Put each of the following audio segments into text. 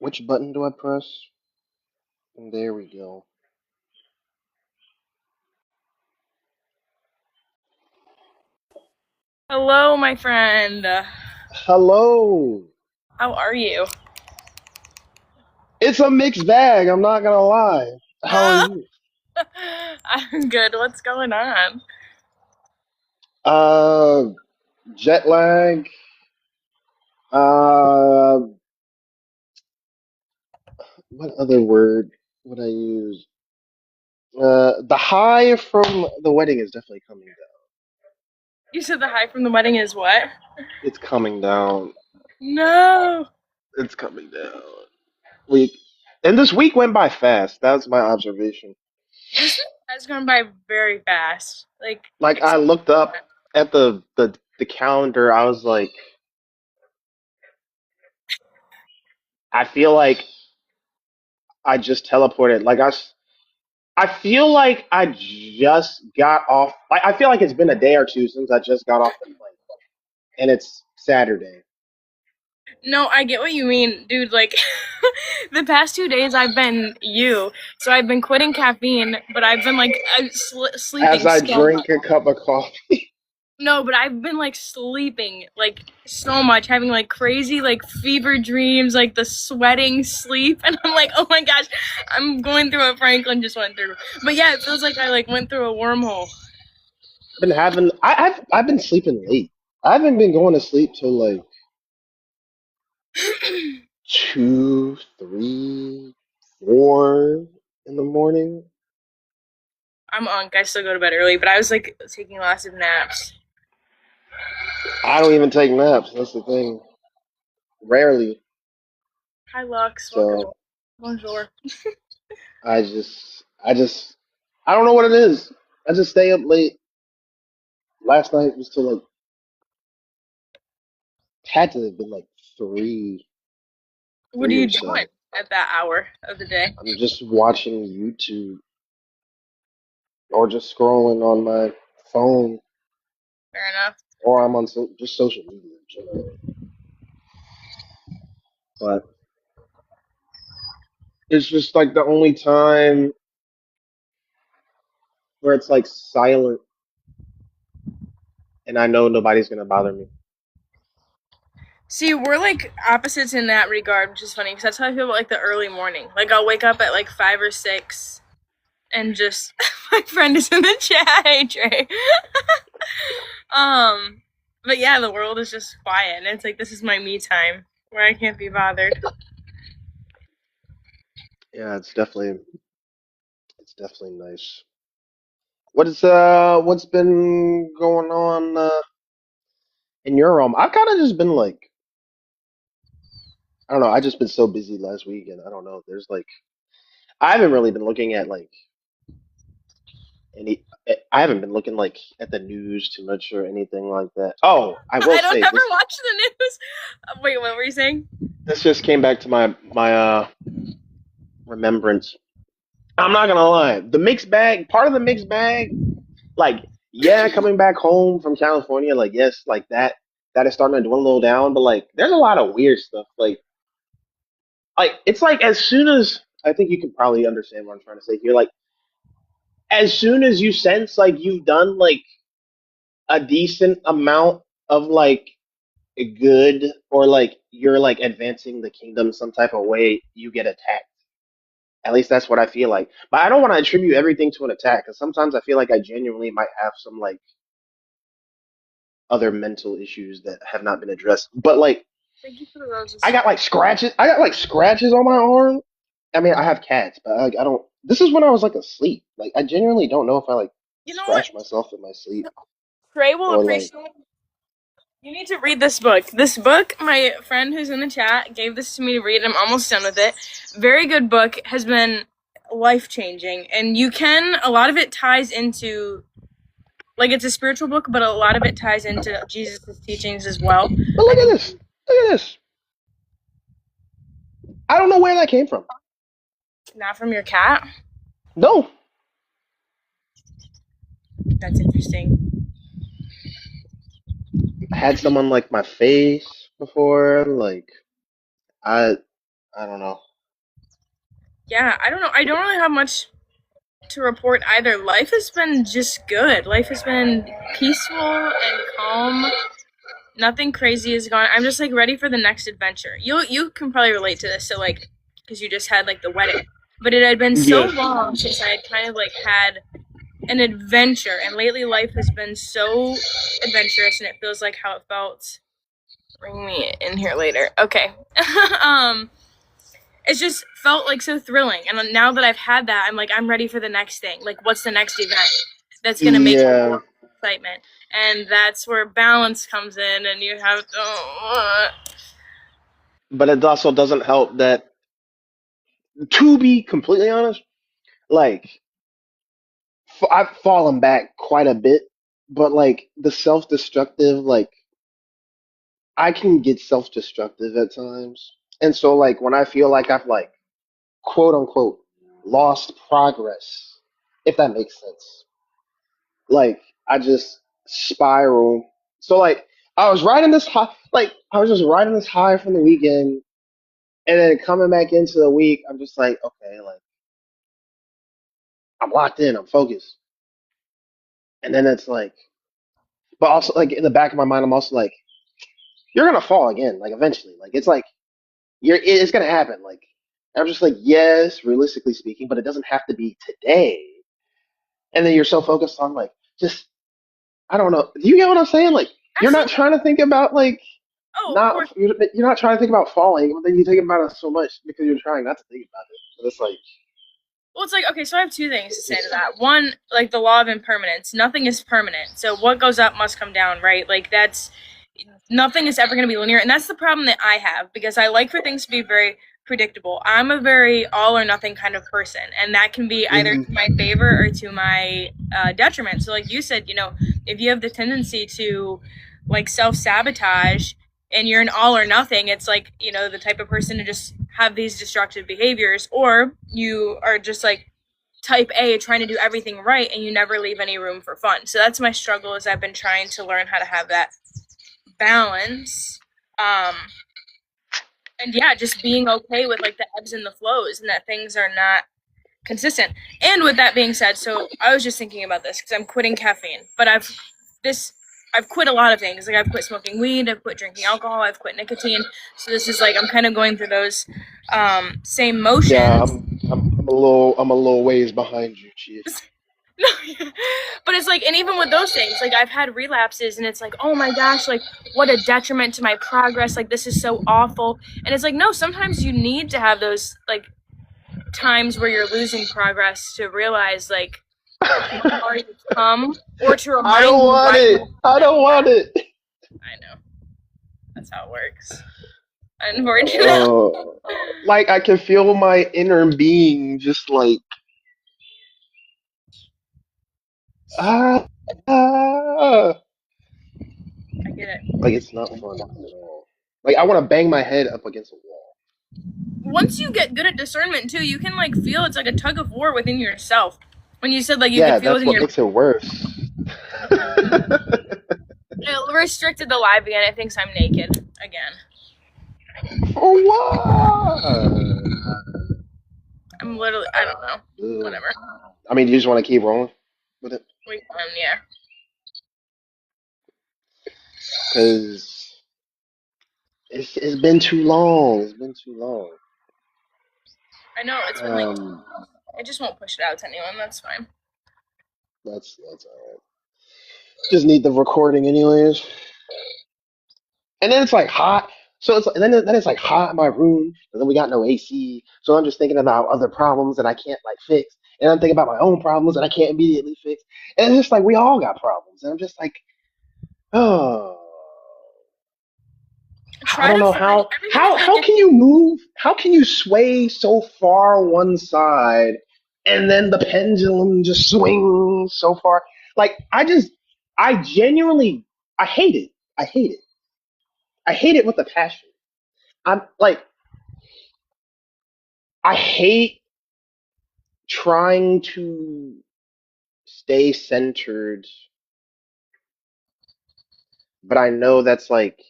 Which button do I press? And there we go. Hello, my friend. Hello. How are you? It's a mixed bag, I'm not gonna lie. How are you? I'm good. What's going on? Uh, Jet lag. Uh, what other word would I use? The high from the wedding is definitely coming down. You said the high from the wedding is what? It's coming down. No. It's coming down. Week, and this week went by fast. That's my observation. This week has gone by very fast. Like I looked up at the calendar. I was like, I feel like I just teleported. I feel like I just got off. Like I feel like it's been a day or two since I just got off the plane, and it's Saturday. No, I get what you mean, dude. The past 2 days I've been so I've been quitting caffeine, but I've been sleeping As I so much. drink a cup of coffee, No, but I've been sleeping so much, having crazy fever dreams, the sweating sleep, and I'm like, oh my gosh, I'm going through what Franklin just went through. But yeah, it feels like I went through a wormhole. been having. I've been sleeping late. I haven't been going to sleep till like 2, 3, 4 in the morning. I'm unk. I still go to bed early, but I was taking lots of naps. I don't even take naps. That's the thing. Rarely. Hi, Lux. Welcome. So Bonjour. I don't know what it is. I just stay up late. Last night was till like had to have been like What are three you or doing so. at that hour of the day? I'm just watching YouTube or just scrolling on my phone, Fair enough. or I'm on just social media in general. But it's just like the only time where it's like silent and I know nobody's gonna bother me. See, we're opposites in that regard, which is funny because that's how I feel about the early morning. I'll wake up at 5 or 6 and just my friend is in the chat. Hey Trey. But yeah, the world is just quiet, and it's this is my me time where I can't be bothered. Yeah, it's definitely nice. What's been going on in your realm? I've kind of just been like I don't know. I just been so busy last week, and I don't know. There's like I haven't really been looking at like any. I haven't been looking like at the news too much or anything like that. Oh, I will I don't say ever watch the news. Wait, what were you saying? this just came back to my remembrance. I'm not gonna lie. The mixed bag, part of the mixed bag, like yeah, coming back home from California, like yes, like that is starting to dwindle down. But like, there's a lot of weird stuff. Like it's like as soon as I think you can probably understand what I'm trying to say here. Like as soon as you sense like you've done like a decent amount of like good or like you're like advancing the kingdom some type of way, you get attacked. At least that's what I feel like. But I don't want to attribute everything to an attack because sometimes I feel like I genuinely might have some like other mental issues that have not been addressed. But like Thank you for the roses. I got like scratches. I got like scratches on my arm. I mean, I have cats, but like I don't. This is when I was like asleep. Like I genuinely don't know if I like You know what? scratched myself in my sleep Trey will or like. appreciate. You need to read this book. This book, my friend who's in the chat gave this to me to read. I'm almost done with it. Very good book. Has been life-changing. And a lot of it ties into, it's a spiritual book, but a lot of it ties into Jesus' teachings as well. But look at this. Look at this. I don't know where that came from. Not from your cat? No. That's interesting. had someone like my face before. Like I I don't know. Yeah, I don't know. I don't really have much to report either. Life has been just good. Life has been peaceful and calm. Nothing crazy is going. I'm just like ready for the next adventure. You can probably relate to this. So like, because you just had like the wedding, but it had been so Yes. long since I had kind of like had an adventure, and lately life has been so adventurous, and it feels like how it felt. Bring me in here later. Okay. um, it's just felt like so thrilling, and now that I've had that, I'm like I'm ready for the next thing. Like, what's the next event that's gonna make me Yeah. more excitement? And that's where balance comes in, and you have to. But it also doesn't help that, to be completely honest, like I've fallen back quite a bit, but like the self-destructive, like I can get self-destructive at times. And so like when I feel like I've like quote unquote lost progress, if that makes sense. Like I just spiral. So like I was riding this high, like I was just riding this high from the weekend, and then coming back into the week, I'm just like, okay, like I'm locked in, I'm focused. And then it's like, but also like in the back of my mind, I'm also like, you're gonna fall again, like eventually. Like it's like it's gonna happen. Like I'm just like, yes, realistically speaking, but it doesn't have to be today. And then you're so focused on like just I don't know. Do you get what I'm saying? Like you're not Absolutely. trying to think about like Oh, of not course. you're not trying to think about falling, but then you think about it so much because you're trying not to think about it. But it's like Well, it's like, okay, so I have two things to it's say to just that. One, like the law of impermanence. Nothing is permanent. So what goes up must come down, right? Like that's nothing is ever going to be linear, and that's the problem that I have because I like for things to be very predictable. I'm a very all or nothing kind of person, and that can be either hmm to my favor or to my detriment. So like you said, if you have the tendency to like self-sabotage and you're an all or nothing, it's like the type of person to just have these destructive behaviors, or you are just like type A, trying to do everything right, and you never leave any room for fun. So that's my struggle, is I've been trying to learn how to have that balance. Um, and yeah, just being okay with like the ebbs and the flows, and that things are not consistent. And with that being said, so I was just thinking about this because I'm quitting caffeine, but this I've quit a lot of things. Like I've quit smoking weed, I've quit drinking alcohol, I've quit nicotine. So this is like I'm kind of going through those same yeah, motions. I'm a little ways behind you, chief. But it's like, and even with those things, like I've had relapses, and it's like, oh my gosh, like what a detriment to my progress. Like this is so awful. And it's like, no, sometimes you need to have those like times where you're losing progress to realize like how far you've come, or to I remind don't you want why you it. have I that. don't want it. I know that's how it works. Unfortunately. Uh, like I can feel my inner being just like ah, ah. I get it. Like it's not fun at all. Like I want to bang my head up against a wall. Once you get good at discernment too, you can like feel it's like a tug of war within yourself. When you said like you could Yeah, feel that's within what your makes it worse. it restricted the live again. It thinks I'm naked again. For what? I'm literally, I don't know. Ugh. Whatever. I mean, you just want to keep rolling with it Yeah. because it's been too long. It's been too long. I know, it's been like, Um, I just won't push it out to anyone. That's fine. that's all right. Just need the recording anyways. And then it's like hot. So it's and then it's like hot in my room, and then we got no AC. So I'm just thinking about other problems that I can't like fix, and I'm thinking about my own problems that I can't immediately fix. And it's just like we all got problems, and I'm just like, oh, I Try don't to know find, how everything is how like, can you move? How can you sway so far one side, and then the pendulum just swings so far? Like I genuinely I hate it. I hate it. I hate it with a passion. I'm like I hate trying to stay centered but I know that's like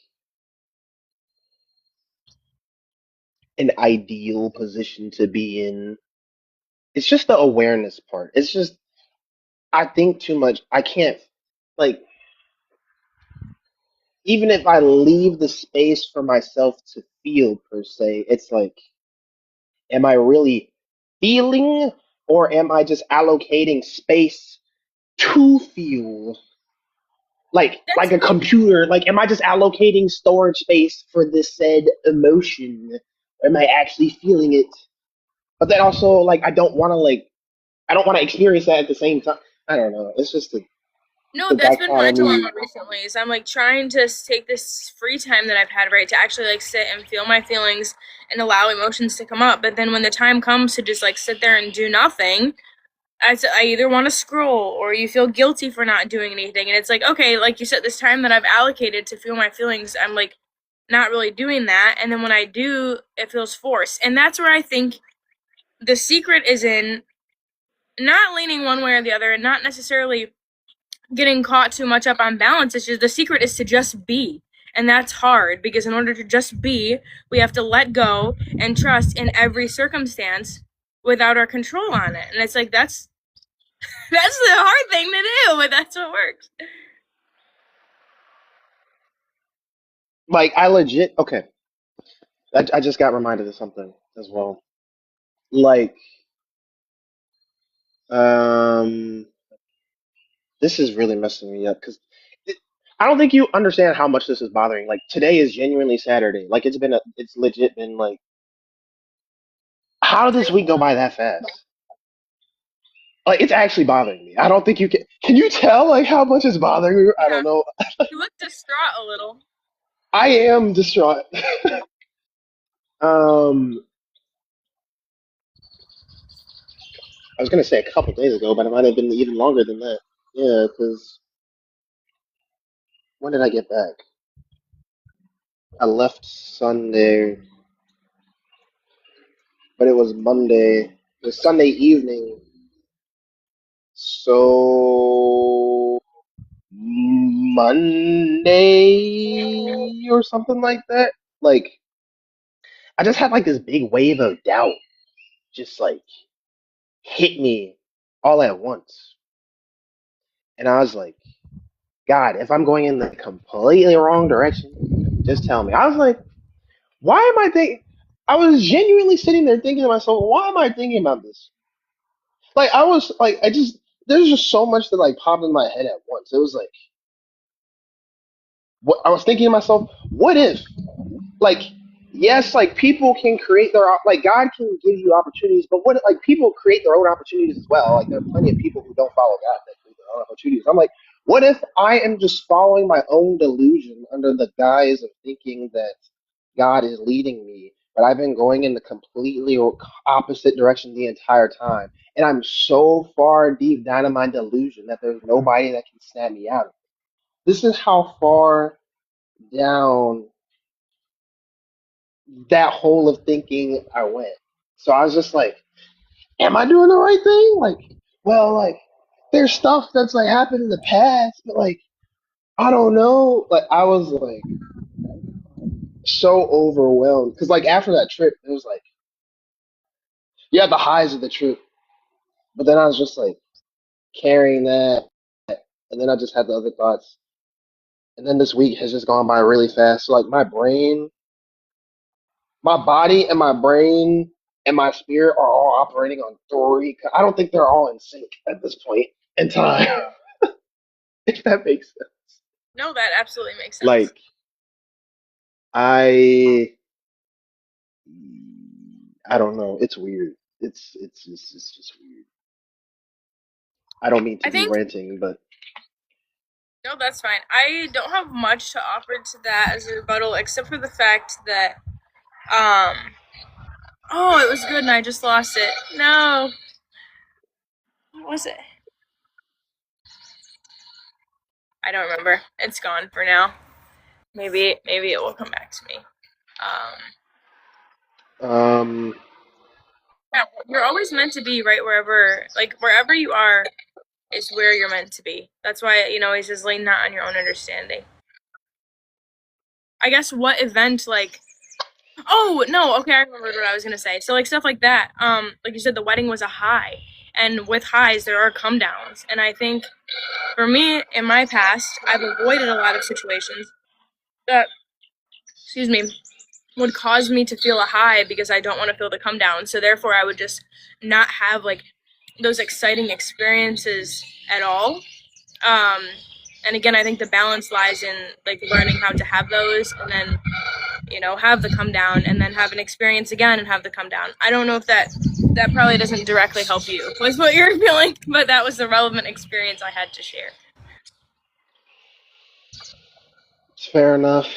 an ideal position to be in. It's just the awareness part. It's just I think too much. I can't like even if I leave the space for myself to feel per se, it's like am I really feeling or am I just allocating space to feel? Like That's a computer, like am I just allocating storage space for this said emotion? Or am I actually feeling it? But then also like I don't want to experience that at the same time. I don't know. It's just No, the that's been my dichotomy. dilemma recently. Is I'm like trying to take this free time that I've had, right, to actually like sit and feel my feelings and allow emotions to come up. But then when the time comes to just like sit there and do nothing, I either want to scroll or you feel guilty for not doing anything. And it's like, okay, like you said, this time that I've allocated to feel my feelings, I'm like not really doing that. And then when I do, it feels forced. And that's where I think the secret is in not leaning one way or the other and not necessarily getting caught too much up on balance. It's just the secret is to just be. And that's hard because in order to just be, we have to let go and trust in every circumstance without our control on it. And it's like that's the hard thing to do, but that's what works. Like I legit okay. I just got reminded of something as well. Like um this is really messing me up because I don't think you understand how much this is bothering. Like today is genuinely Saturday. Like it's legit been like how did this week go by that fast? Like it's actually bothering me. I don't think you can. Can you tell like how much it's bothering me? I Yeah. don't know. You look distraught a little. I am distraught. um, I was gonna say a couple days ago, but it might have been even longer than that. Yeah, because when did I get back? I left Sunday, but it was Monday. It was Sunday evening, so Monday or something like that. Like I just had like this big wave of doubt, just like hit me all at once. And I was like, God, if I'm going in the completely wrong direction, just tell me. I was like, why am I thinking? I was genuinely sitting there thinking to myself, why am I thinking about this? Like, I was like, there's just so much that like popped in my head at once. It was like, what I was thinking to myself, what if? Like yes, like people can create their like God can give you opportunities, but what like people create their own opportunities as well. Like there are plenty of people who don't follow God that create their own opportunities. I'm like, what if I am just following my own delusion under the guise of thinking that God is leading me, but I've been going in the completely opposite direction the entire time, and I'm so far deep down in my delusion that there's nobody that can snap me out of it. This is how far down that hole of thinking I went. So I was just like, am I doing the right thing? Like, well, like there's stuff that's like happened in the past, but like I don't know. Like I was like so overwhelmed because like after that trip, it was like you had the highs of the trip, but then I was just like carrying that, and then I just had the other thoughts, and then this week has just gone by really fast. So like my body and my brain and my spirit are all operating on three. I don't think they're all in sync at this point in time. If that makes sense. No, that absolutely makes sense. Like I, I don't know. It's weird. It's just weird. I don't mean to I be think ranting, but no, that's fine. I don't have much to offer to that as a rebuttal, except for the fact that oh, it was good and I just lost it. No, what was it? I don't remember. It's gone for now. Maybe it will come back to me. Um, um, yeah, you're always meant to be right wherever you are is where you're meant to be. That's why, he says lean not on your own understanding. I guess what event, like, oh, no, okay, I remembered what I was going to say. So, like, stuff like that. Like you said, the wedding was a high. And with highs, there are come downs. And I think for me, in my past, I've avoided a lot of situations that, excuse me, would cause me to feel a high because I don't want to feel the come down. So therefore, I would just not have like those exciting experiences at all. And again, I think the balance lies in like learning how to have those, and then have the come down, and then have an experience again and have the come down. I don't know if that probably doesn't directly help you with what you're feeling, but that was the relevant experience I had to share. It's fair enough.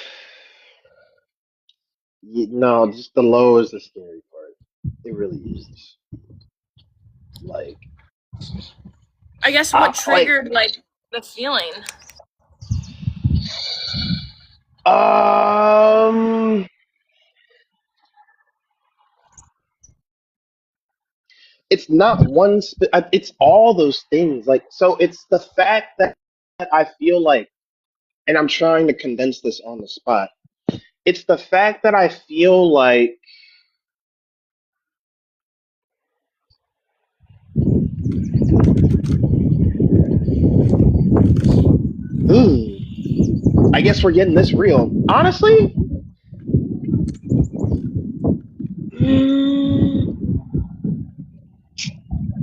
No, just the low is the scary part. It really is. Like, I guess what triggered like the feeling. It's not one. It's all those things. Like, so it's the fact that I feel like, and I'm trying to condense this on the spot. It's the fact that I feel like, ooh, I guess we're getting this real. Honestly,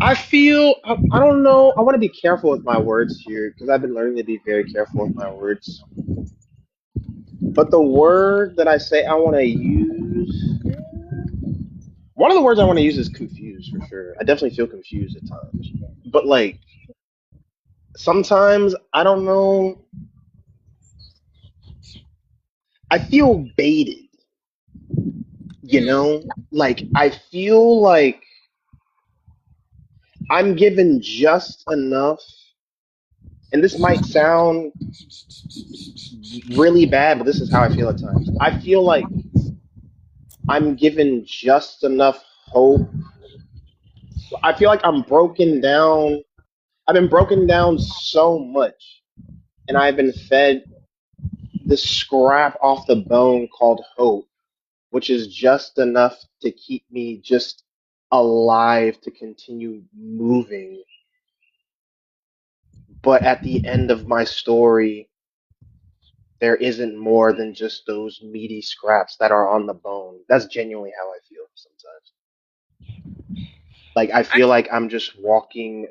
I feel, I don't know. I want to be careful with my words here because I've been learning to be very careful with my words. But the word that I say I want to use, one of the words I want to use is confused for sure. I definitely feel confused at times. But like, sometimes, I don't know, I feel baited, Like, I feel like I'm given just enough, and this might sound really bad, but this is how I feel at times. I feel like I'm given just enough hope. I feel like I'm broken down. I've been broken down so much, and I've been fed this scrap off the bone called hope, which is just enough to keep me just alive to continue moving. But at the end of my story, there isn't more than just those meaty scraps that are on the bone. That's genuinely how I feel sometimes. Like, I feel like I'm just walking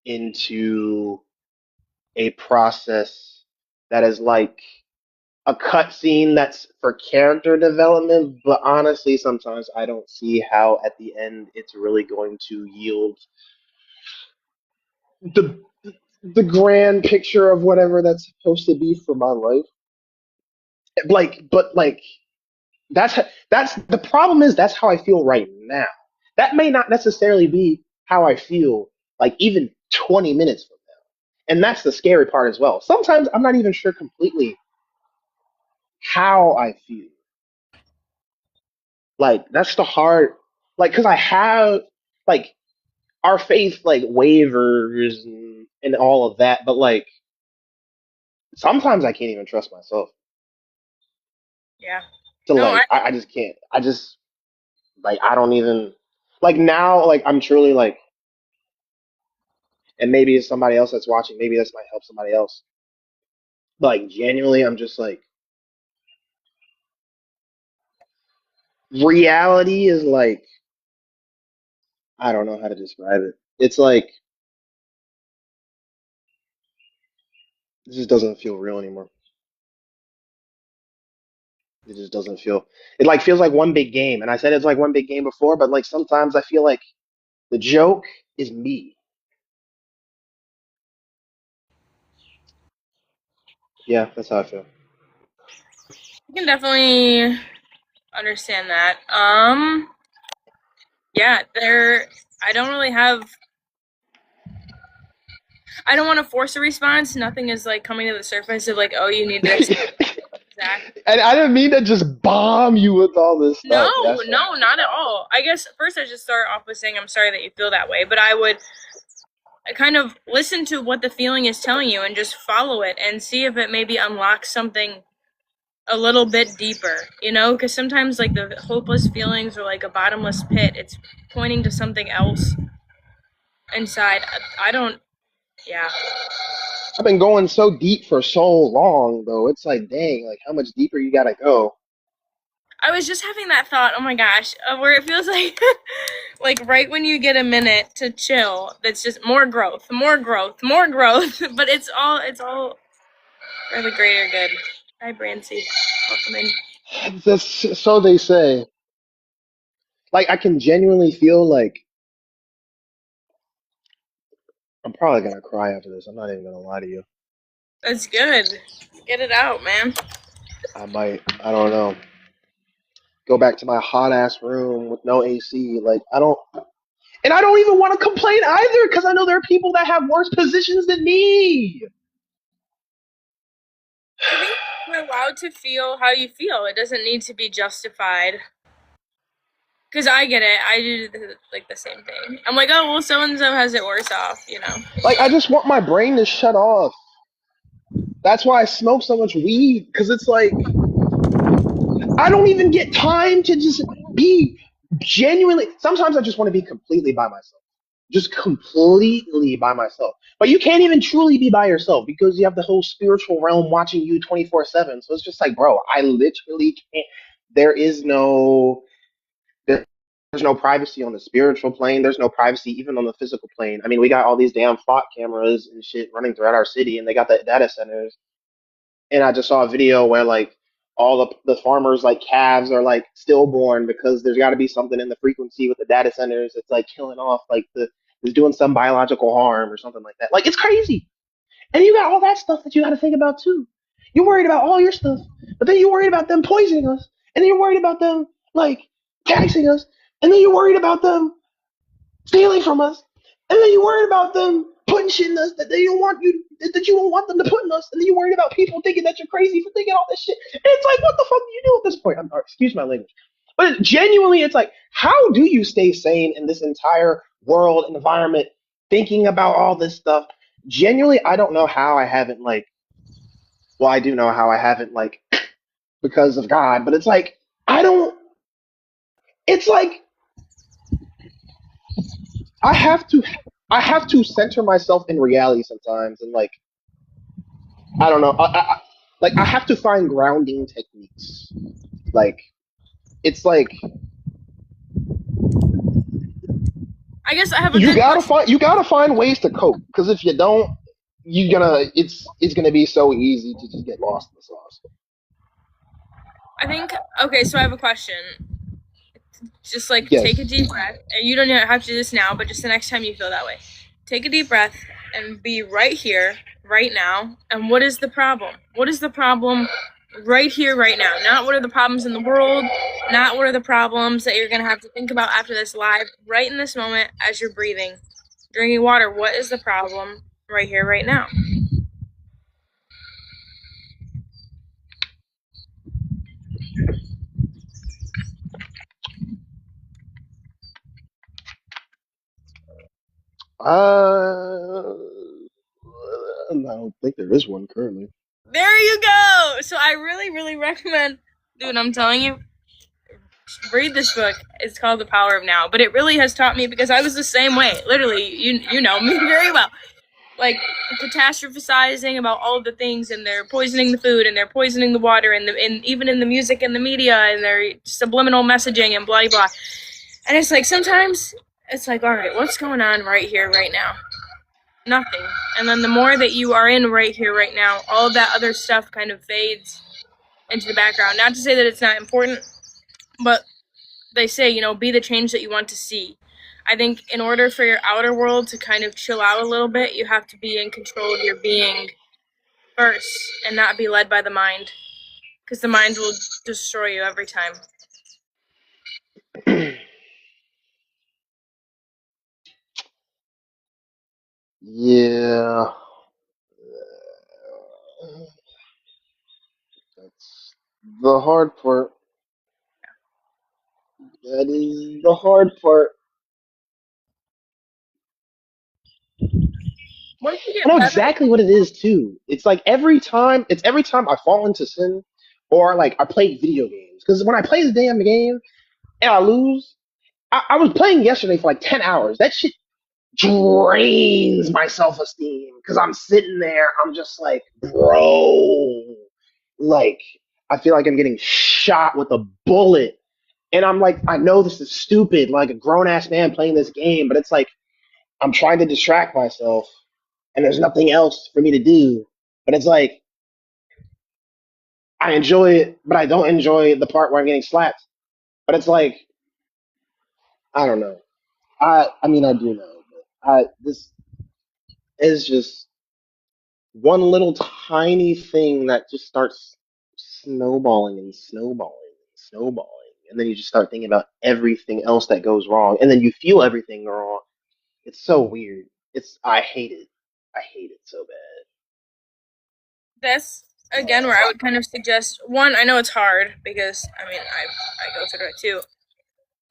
into a process that is like a cutscene that's for character development, but honestly, sometimes I don't see how at the end it's really going to yield the grand picture of whatever that's supposed to be for my life. But that's that's the problem is that's how I feel right now. That may not necessarily be how I feel like even 20 minutes from now. And that's the scary part as well. Sometimes I'm not even sure completely how I feel. Like, that's the hard, like, because I have, like, our faith, like, wavers and all of that, but, like, sometimes I can't even trust myself. Yeah. To, No, like, I just can't. I just, like, I don't even, like, now, like, I'm truly, like, and maybe it's somebody else that's watching, maybe this might help somebody else. But, like, genuinely, I'm just, like, reality is, like, I don't know how to describe it. It's like, it just doesn't feel real anymore. It just doesn't feel. It like feels like one big game, and I said it's like one big game before, but like sometimes I feel like the joke is me. Yeah, that's how I feel. I can definitely understand that. Yeah, I don't really have. I don't want to force a response. Nothing is like coming to the surface of like, oh, you need this. Exactly. And I didn't mean to just bomb you with all this No, stuff. no, not at all. I guess first I should start off with saying I'm sorry that you feel that way, but I would kind of listen to what the feeling is telling you and just follow it and see if it maybe unlocks something a little bit deeper, you know, because sometimes like the hopeless feelings or like a bottomless pit, it's pointing to something else inside. I don't, yeah. I've been going so deep for so long, though. It's like, dang, like how much deeper you gotta go? I was just having that thought, oh my gosh, where it feels like, like right when you get a minute to chill, that's just more growth, more growth, more growth. But it's all for the greater good. Hi, Brancy. Welcome in. That's so they say. Like I can genuinely feel like I'm probably gonna cry after this. I'm not even gonna lie to you. That's good. Get it out, man. I might. I don't know. Go back to my hot ass room with no AC. Like I don't, and I don't even want to complain either because I know there are people that have worse positions than me. I think you're allowed to feel how you feel. It doesn't need to be justified. Because I get it. I do like the same thing. I'm like, oh, well, so and so has it worse off, you know? Like I just want my brain to shut off. That's why I smoke so much weed because it's like I don't even get time to just be genuinely. Sometimes I just want to be completely by myself. Just completely by myself. But you can't even truly be by yourself because you have the whole spiritual realm watching you 24/7. So it's just like, bro, I literally can't. There is no. There's no privacy on the spiritual plane. There's no privacy even on the physical plane. I mean, we got all these damn flock cameras and shit running throughout our city, and they got the data centers. And I just saw a video where like all the farmers like calves are like stillborn because there's got to be something in the frequency with the data centers. It's like killing off like the is doing some biological harm or something like that. Like it's crazy. And you got all that stuff that you got to think about too. You're worried about all your stuff, but then you're worried about them poisoning us, and then you're worried about them like taxing us, and then you're worried about them stealing from us, and then you're worried about them putting shit in us that they don't want you that you don't want them to put in us, and then you're worried about people thinking that you're crazy for thinking all this shit. And it's like, what the fuck do you do at this point? Excuse my language, but genuinely, it's like, how do you stay sane in this entire world environment, thinking about all this stuff? Genuinely, I don't know how I haven't like. Well, I do know how I haven't like because of God, but it's like I don't. It's like I have to I have to center myself in reality sometimes and like I don't know like I have to find grounding techniques like it's like I guess I have a good question. you gotta find ways to cope because if you don't you're gonna it's gonna be so easy to just get lost in the sauce. I think, okay, so I have a question. Just like take a Yes. deep breath. And you don't have to do this now, but just the next time you feel that way. Take a deep breath and be right here, right now. And what is the problem? What is the problem right here, right now? Not what are the problems in the world, not what are the problems that you're going to have to think about after this live, right in this moment as you're breathing, drinking water. What is the problem right here, right now? I don't think there is one currently. There you go. So I really, really recommend, dude, I'm telling you, read this book. It's called The Power of Now. But it really has taught me because I was the same way. Literally, you know me very well. Like catastrophizing about all of the things, and they're poisoning the food, and they're poisoning the water, and even in the music and the media, and their subliminal messaging and blah blah. And it's like sometimes it's like, all right, what's going on right here, right now? Nothing. And then the more that you are in right here, right now, all of that other stuff kind of fades into the background. Not to say that it's not important, but they say, you know, be the change that you want to see. I think in order for your outer world to kind of chill out a little bit, you have to be in control of your being first and not be led by the mind, because the mind will destroy you every time. Yeah. That's the hard part. That is the hard part. Once you I get know better, exactly what it is too. It's like every time I fall into sin or like I play video games. Because when I play the damn game and I lose, I was playing yesterday for like 10 hours. That shit drains my self esteem because I'm sitting there. I'm just like, bro, like I feel like I'm getting shot with a bullet. And I'm like, I know this is stupid, like a grown ass man playing this game, but it's like I'm trying to distract myself and there's nothing else for me to do. But it's like I enjoy it, but I don't enjoy the part where I'm getting slapped. But it's like I don't know. I mean I do know, but this is just one little tiny thing that just starts snowballing and snowballing and snowballing. And then you just start thinking about everything else that goes wrong. And then you feel everything wrong. It's so weird. I hate it. I hate it so bad. This again, where I would kind of suggest one. I know it's hard because I mean I go through it too.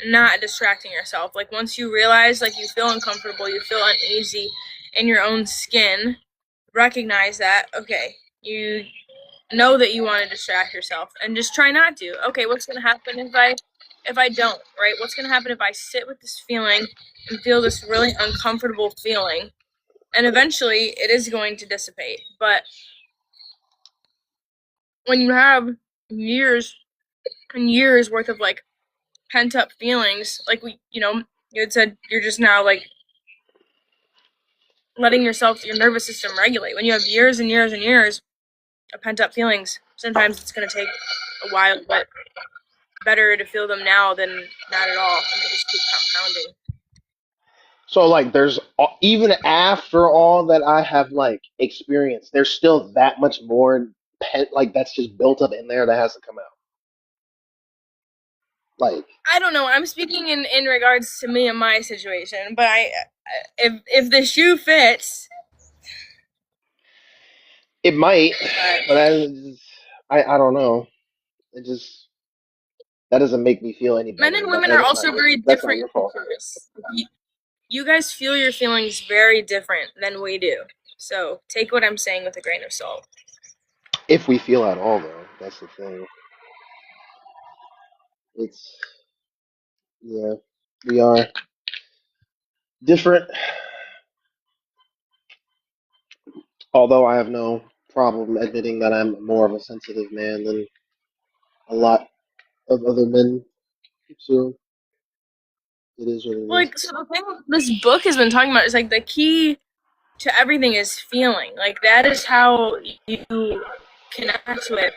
Not distracting yourself. Like once you realize like you feel uncomfortable, you feel uneasy in your own skin, recognize that. Okay, you know that you want to distract yourself, and just try not to. Okay, what's gonna happen if I don't? Right? What's gonna happen if I sit with this feeling and feel this really uncomfortable feeling? And eventually, it is going to dissipate. But when you have years and years worth of like pent up feelings, like you had said you're just now like letting your nervous system regulate. When you have years and years and years of pent up feelings, sometimes it's going to take a while, but better to feel them now than not at all, and they just keep compounding. So like there's even after all that I have like experienced, there's still that much more like that's just built up in there that has to come out. Like I don't know. I'm speaking in regards to me and my situation, but if the shoe fits, it might, but but I don't know. It just that doesn't make me feel any men better. and But women are that's not also very that's not different your fault. creatures. You guys feel your feelings very different than we do. So take what I'm saying with a grain of salt. If we feel at all, though, that's the thing. It's yeah, we are different. Although I have no problem admitting that I'm more of a sensitive man than a lot of other men. So it is what it is. Like, so the thing this book has been talking about is like the key to everything is feeling. Like that is how you connect with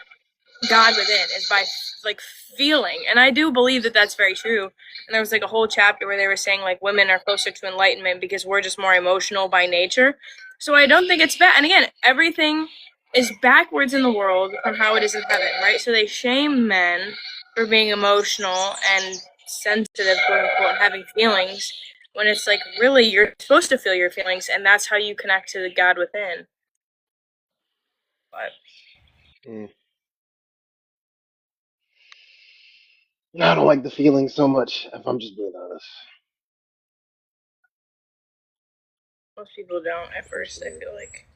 God within, is by like feeling. And I do believe that that's very true. And there was like a whole chapter where they were saying like women are closer to enlightenment because we're just more emotional by nature. So I don't think it's bad. And again, everything is backwards in the world from how it is in heaven, right? So they shame men for being emotional and sensitive, quote unquote, and having feelings, when it's like really you're supposed to feel your feelings, and that's how you connect to the God within. But Mm. I don't like the feeling so much, if I'm just being honest. most people don't at first, I feel like.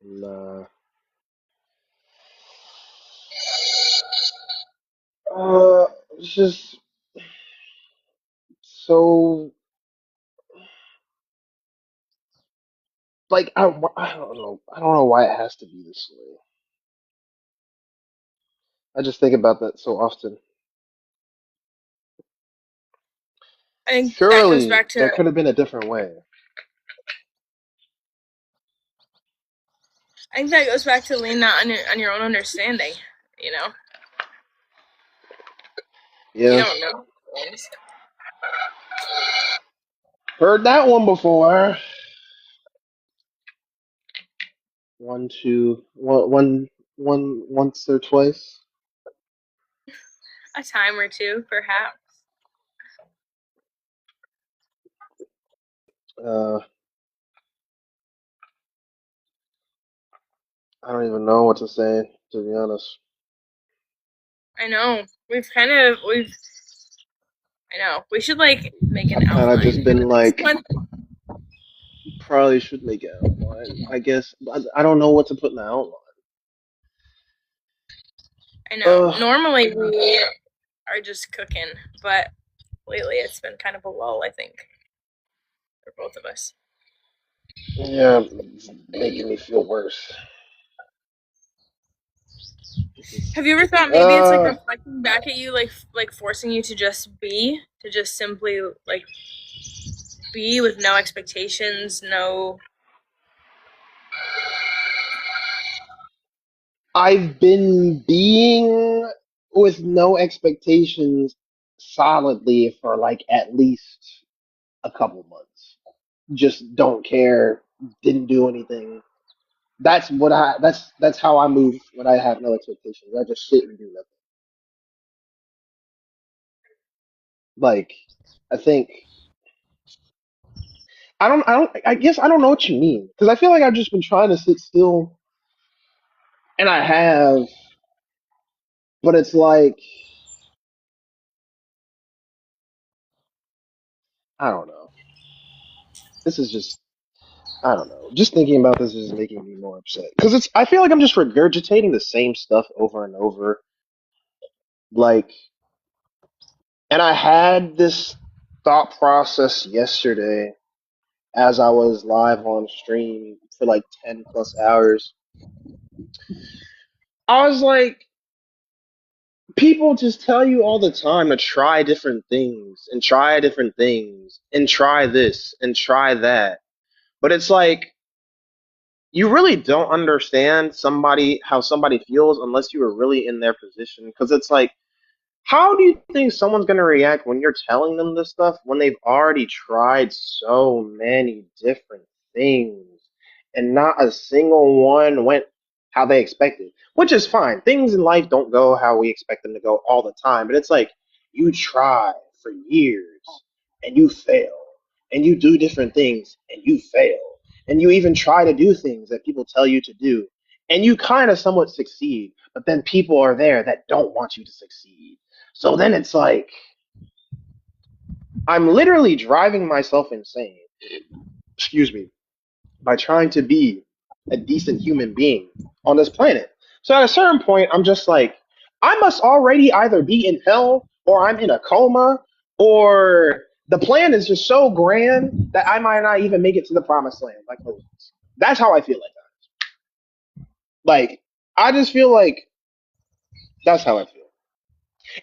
Nah. It's just so like I don't know. I don't know why it has to be this way. I just think about that so often. I think that goes Surely back there to could have been a different way. I think that goes back to lean on your own understanding. You know, you Yeah, don't know things. heard that one before. One, two, once or twice. A time or two, perhaps. Uh, I don't even know what to say, to be honest. I know we've. I know we should like make an I've kind of outline. just been like, One, probably should make an outline. I guess I don't know what to put in the outline. I know. Normally we are just cooking, but lately it's been kind of a lull, I think, for both of us. Yeah, it's making me feel worse. Have you ever thought maybe it's like reflecting back at you, like forcing you to just simply like be with no expectations, no. I've been being with no expectations solidly for like at least a couple months. Just don't care, didn't do anything. That's how I move when I have no expectations. I just sit and do nothing. Like I think I guess I don't know what you mean because I feel like I've just been trying to sit still and I have, but it's like I don't know. This is just I don't know. Just thinking about this is making me more upset because it's. I feel like I'm just regurgitating the same stuff over and over. Like, and I had this thought process yesterday as I was live on stream for like 10 plus hours. I was like, people just tell you all the time to try different things and try different things and try this and try that. But it's like you really don't understand how somebody feels unless you were really in their position. Because it's like, how do you think someone's going to react when you're telling them this stuff when they've already tried so many different things and not a single one went how they expected? Which is fine. Things in life don't go how we expect them to go all the time. But it's like you try for years and you fail, and you do different things and you fail, and you even try to do things that people tell you to do, and you kind of somewhat succeed, but then people are there that don't want you to succeed. So then it's like I'm literally driving myself insane, excuse me, by trying to be a decent human being on this planet. So at a certain point, I'm just like, I must already either be in hell or I'm in a coma, or the plan is just so grand that I might not even make it to the promised land. Like Moses. That's how I feel like that. Like, I just feel like that's how I feel.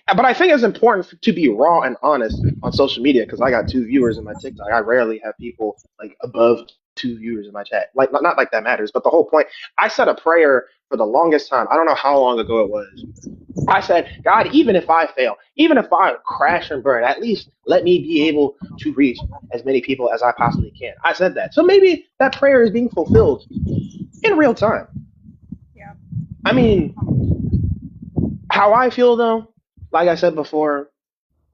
But I think it's important to be raw and honest on social media because I got 2 viewers in my TikTok. I rarely have people like above 2 viewers in my chat. Like not like that matters, but the whole point. I said a prayer for the longest time. I don't know how long ago it was. I said, God, even if I fail, even if I crash and burn, at least let me be able to reach as many people as I possibly can. I said that. So maybe that prayer is being fulfilled in real time. Yeah. I mean, how I feel though, like I said before,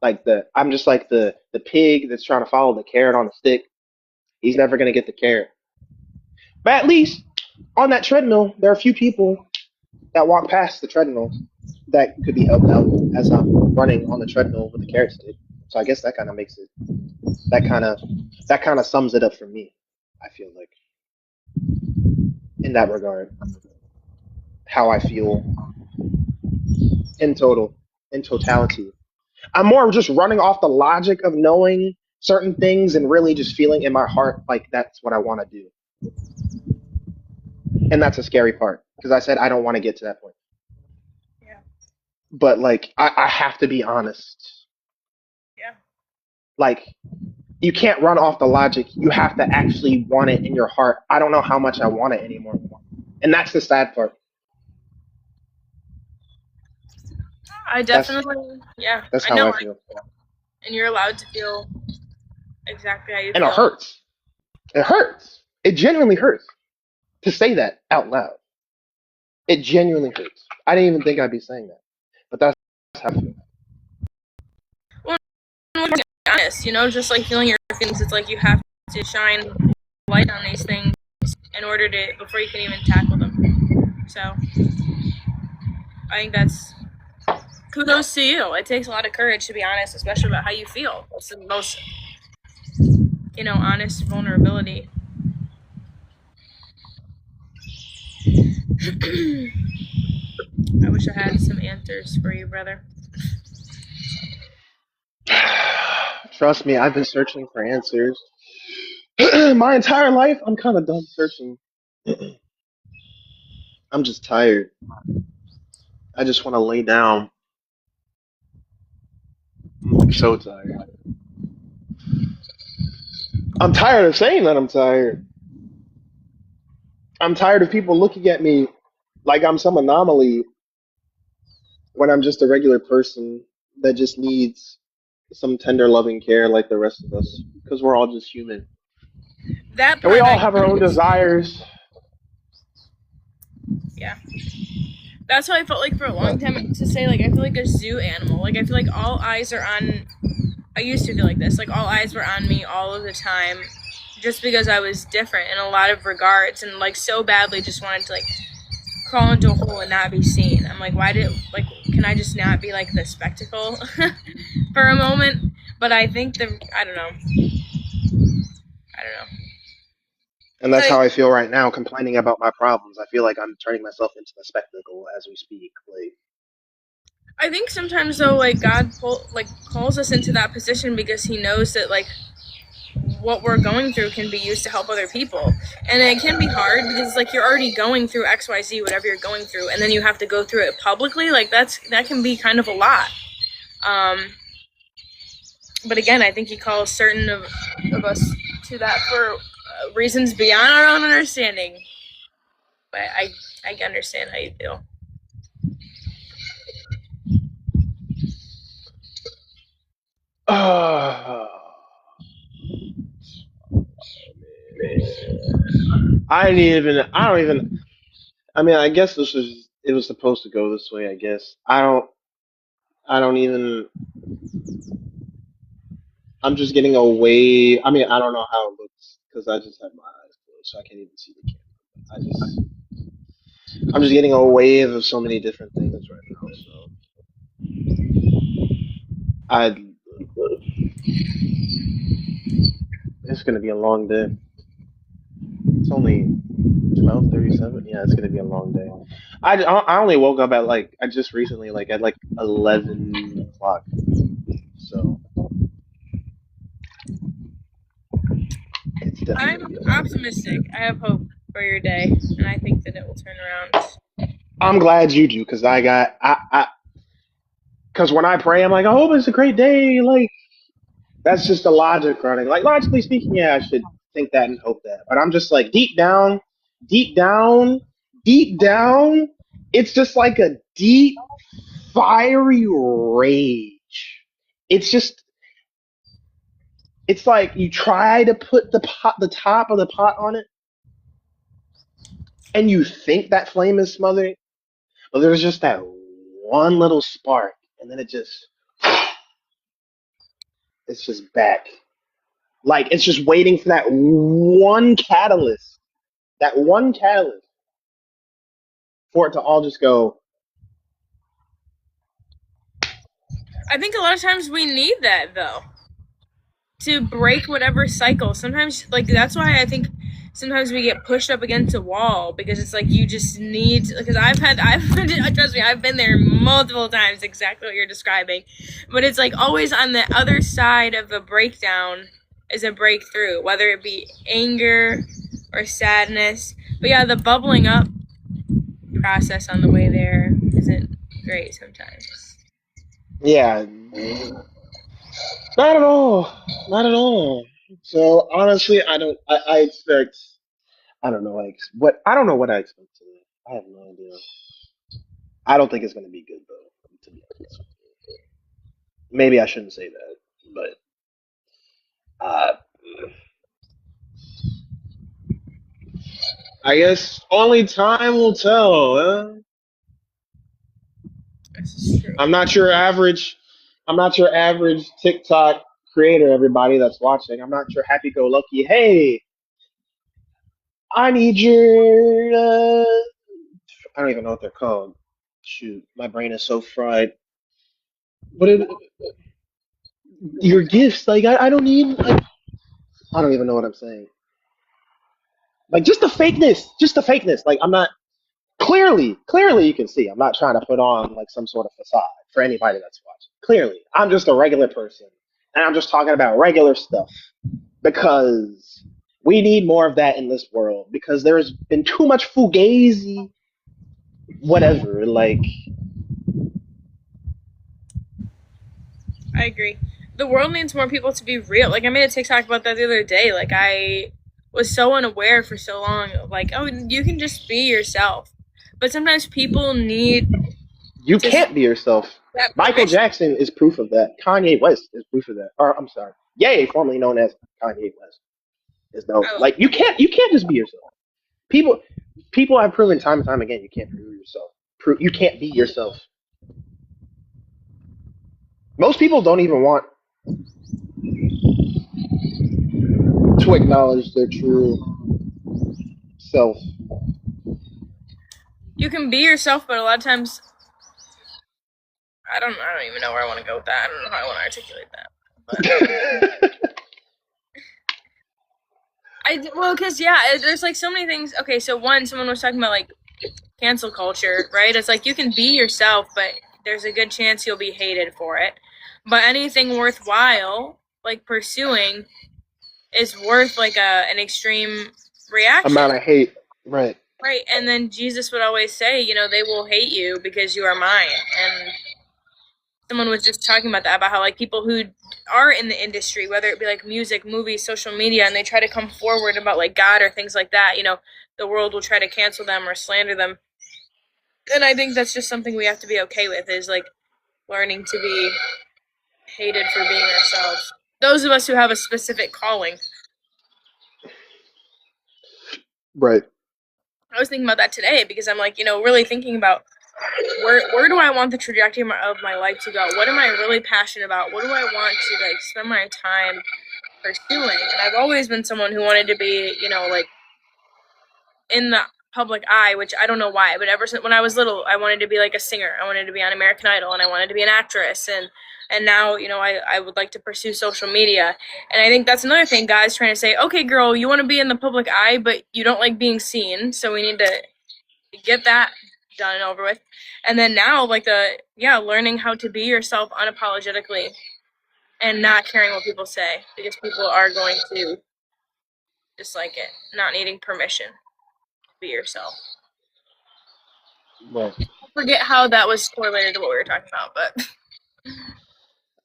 I'm just like the pig that's trying to follow the carrot on the stick. He's never gonna get the carrot. But at least on that treadmill, there are a few people that walk past the treadmill that could be helped out as I'm running on the treadmill with the carrot stick. So I guess that kind of makes it. That kind of sums it up for me. I feel like in that regard, how I feel in totality. I'm more just running off the logic of knowing certain things and really just feeling in my heart like that's what I want to do. And that's a scary part because I said I don't want to get to that point. Yeah. But like I have to be honest. Yeah. Like you can't run off the logic. You have to actually want it in your heart. I don't know how much I want it anymore. And that's the sad part. I definitely, That's I how know, I feel. and you're allowed to feel exactly how you And feel. it hurts. It hurts. It genuinely hurts to say that out loud. It genuinely hurts. I didn't even think I'd be saying that. But that's how I feel. Well, to be honest, just like feeling your feelings, it's like you have to shine light on these things in order before you can even tackle them. So, I think that's kudos to you. It takes a lot of courage to be honest, especially about how you feel. It's the most, honest vulnerability. I wish I had some answers for you, brother. Trust me, I've been searching for answers my entire life. I'm kind of done searching. I'm just tired. I just want to lay down. I'm like so tired. I'm tired of saying that I'm tired. I'm tired of people looking at me like I'm some anomaly when I'm just a regular person that just needs some tender loving care like the rest of us because we're all just human. That And we part all I have our own desires. yeah. That's how I felt like for a long But time to say, like, I feel like a zoo animal. Like, I feel like all eyes are on. I used to feel like this. Like, all eyes were on me all of the time just because I was different in a lot of regards and, like, so badly just wanted to, like, crawl into a hole and not be seen. I'm like, can I just not be, like, the spectacle for a moment? But I think I don't know. and that's how Like, I feel right now, complaining about my problems. I feel like I'm turning myself into a spectacle as we speak. Like, I think sometimes, though, like, God calls us into that position because he knows that, like, what we're going through can be used to help other people. And it can be hard because like you're already going through XYZ, whatever you're going through, and then you have to go through it publicly. Like that can be kind of a lot. But again, I think he calls certain of us to that for reasons beyond our own understanding. But I understand how you feel. I don't even. I mean, I guess it was supposed to go this way. I guess I don't even. I'm just getting away. I mean, I don't know how it looks because I just have my eyes closed, so I can't even see the camera. I'm just getting a wave of so many different things right now. So I, it's gonna be a long day. It's only 12:37. Yeah, it's gonna be a long day. I only woke up at I just recently at 11 o'clock. So it's definitely I'm gonna be a long day. optimistic. I have hope for your day, and I think that it will turn around. I'm glad you do because because when I pray, I'm like, I hope it's a great day. Like that's just the logic running. Like logically speaking, yeah, I should think that and hope that. But I'm just like deep down, deep down, it's just like a deep, fiery rage. It's just, it's like you try to put the top of the pot on it, and you think that flame is smothering, but there's just that one little spark, and then it's just back. Like it's just waiting for that one catalyst for it to all just go. I think a lot of times we need that though to break whatever cycle. Sometimes, like that's why I think sometimes we get pushed up against a wall because it's like you just need. Because I've trust me, I've been there multiple times, exactly what you're describing. But it's like always on the other side of a breakdown is a breakthrough, whether it be anger or sadness. But yeah, the bubbling up process on the way there isn't great sometimes. Yeah, not at all, not at all. So honestly, I expect. I don't know. What I don't know what I expect today. I have no idea. I don't think it's gonna be good though. To be honest, maybe I shouldn't say that, but uh, I guess only time will tell. Huh? This is true. I'm not your average. I'm not your average TikTok creator. Everybody that's watching, I'm not your happy-go-lucky. Hey, I need your. I don't even know what they're called. Shoot, my brain is so fried. What are your gifts? Like I don't need. I don't even know what I'm saying. Like just the fakeness. Just the fakeness. Like I'm not clearly, you can see. I'm not trying to put on like some sort of facade for anybody that's watching. Clearly, I'm just a regular person, and I'm just talking about regular stuff because we need more of that in this world. Because there's been too much fugazi, whatever. Like, I agree. The world needs more people to be real. Like, I made a TikTok about that the other day. Like, I was so unaware for so long. Like, oh, you can just be yourself. But sometimes people need you to can't be yourself. that Michael permission. Jackson is proof of that. Kanye West is proof of that. Or I'm sorry, Ye, formerly known as Kanye West, is known. I, Like, you can't just be yourself. People have proven time and time again you can't prove yourself. You can't be yourself. Most people don't even want to acknowledge their true self. you can be yourself, but a lot of times, I don't even know where I want to go with that. I don't know how I want to articulate that. But because there's like so many things. Okay, so someone was talking about like cancel culture, right? It's like you can be yourself, but there's a good chance you'll be hated for it. But anything worthwhile, like pursuing, is worth like an extreme reaction. Amount of hate, right? Right, and then Jesus would always say, they will hate you because you are mine. And someone was just talking about that, about how like people who are in the industry, whether it be like music, movies, social media, and they try to come forward about like God or things like that, the world will try to cancel them or slander them. And I think that's just something we have to be okay with, is like learning to be hated for being ourselves. Those of us who have a specific calling. Right. I was thinking about that today because I'm like, really thinking about where do I want the trajectory of my life to go? What am I really passionate about? What do I want to like spend my time pursuing? And I've always been someone who wanted to be, like in the public eye, which I don't know why, but ever since when I was little, I wanted to be like a singer. I wanted to be on American Idol, and I wanted to be an actress, and now, I would like to pursue social media. And I think that's another thing God's trying to say, okay, girl, you want to be in the public eye, but you don't like being seen, so we need to get that done and over with. And then now, like learning how to be yourself unapologetically and not caring what people say, because people are going to dislike it, not needing permission to be yourself. Right. I forget how that was correlated to what we were talking about, but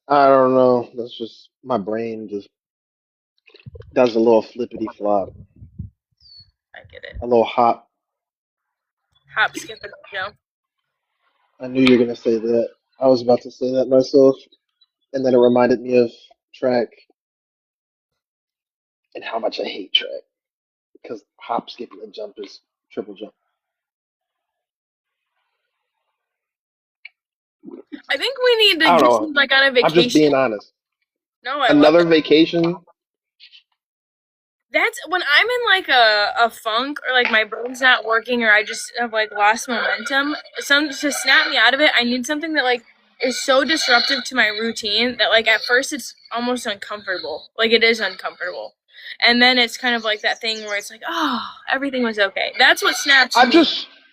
I don't know. That's just my brain just does a little flippity flop, I get it. a little hop. Hop, skip, and jump. I knew you were gonna say that. I was about to say that myself, and then it reminded me of track and how much I hate track because hop, skip, and jump is triple jump. I think we need to I do don't know. something like on a vacation. I'm just being honest. No, I Another love it. vacation. That's when I'm in like a funk, or like my brain's not working, or I just have like lost momentum. To snap me out of it, I need something that like is so disruptive to my routine that like at first it's almost uncomfortable. Like it is uncomfortable. And then it's kind of like that thing where it's like, oh, everything was okay. That's what snaps me.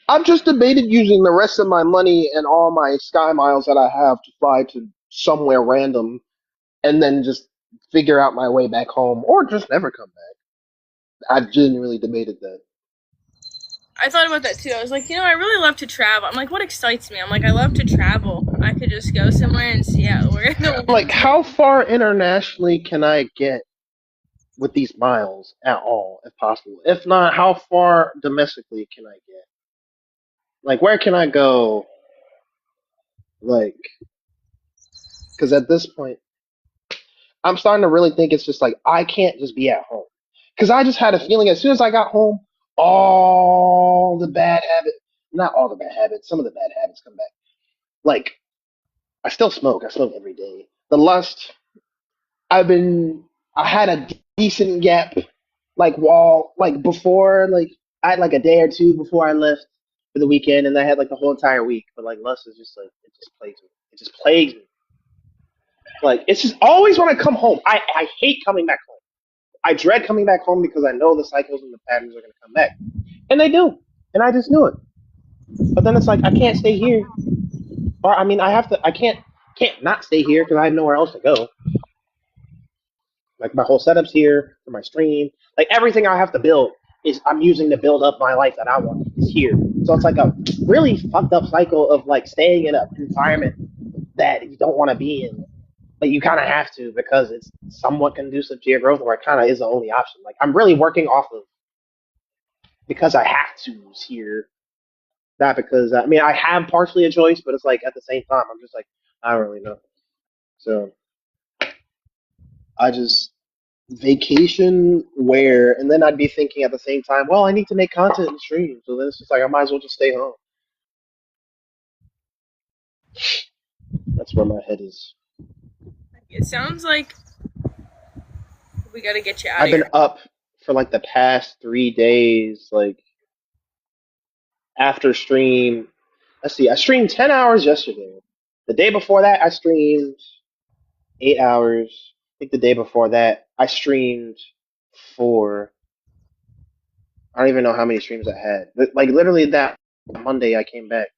I've just debated using the rest of my money and all my Sky Miles that I have to fly to somewhere random and then just figure out my way back home or just never come back. I genuinely debated that. I thought about that too. I was like, I really love to travel. I'm like, what excites me? I'm like, I love to travel. I could just go somewhere and see where the Like, how far internationally can I get with these miles at all, if possible? If not, how far domestically can I get? Like, where can I go? Like, because at this point, I'm starting to really think it's just like, I can't just be at home. Because I just had a feeling as soon as I got home, all the bad habits, not all the bad habits, some of the bad habits come back. Like, I still smoke. I smoke every day. The lust, I had a decent gap, like before, like, I had like a day or two before I left for the weekend, and I had like the whole entire week. But like, lust is just like, it just plagues me. It just plagues me. Like, it's just always when I come home, I hate coming back home. I dread coming back home because I know the cycles and the patterns are going to come back. And they do. And I just knew it. But then it's like I can't stay here, or I mean I have to. I can't not stay here because I have nowhere else to go. Like my whole setup's here for my stream. Like everything I have to build is I'm using to build up my life that I want is here. So it's like a really fucked up cycle of like staying in an environment that you don't want to be in, but you kind of have to because it's somewhat conducive to your growth, or it kind of is the only option. Like I'm really working off of because I have to here, not because I mean I have partially a choice, but it's like at the same time I'm just like I don't really know. So I just vacation where, and then I'd be thinking at the same time, well, I need to make content and stream. So then it's just like I might as well just stay home. That's where my head is. It sounds like we gotta get you out I've of been here. up for like the past 3 days, like after stream. Let's see, I streamed 10 hours yesterday. The day before that, I streamed 8 hours. I think the day before that, I streamed four. I don't even know how many streams I had. Like literally that Monday, I came back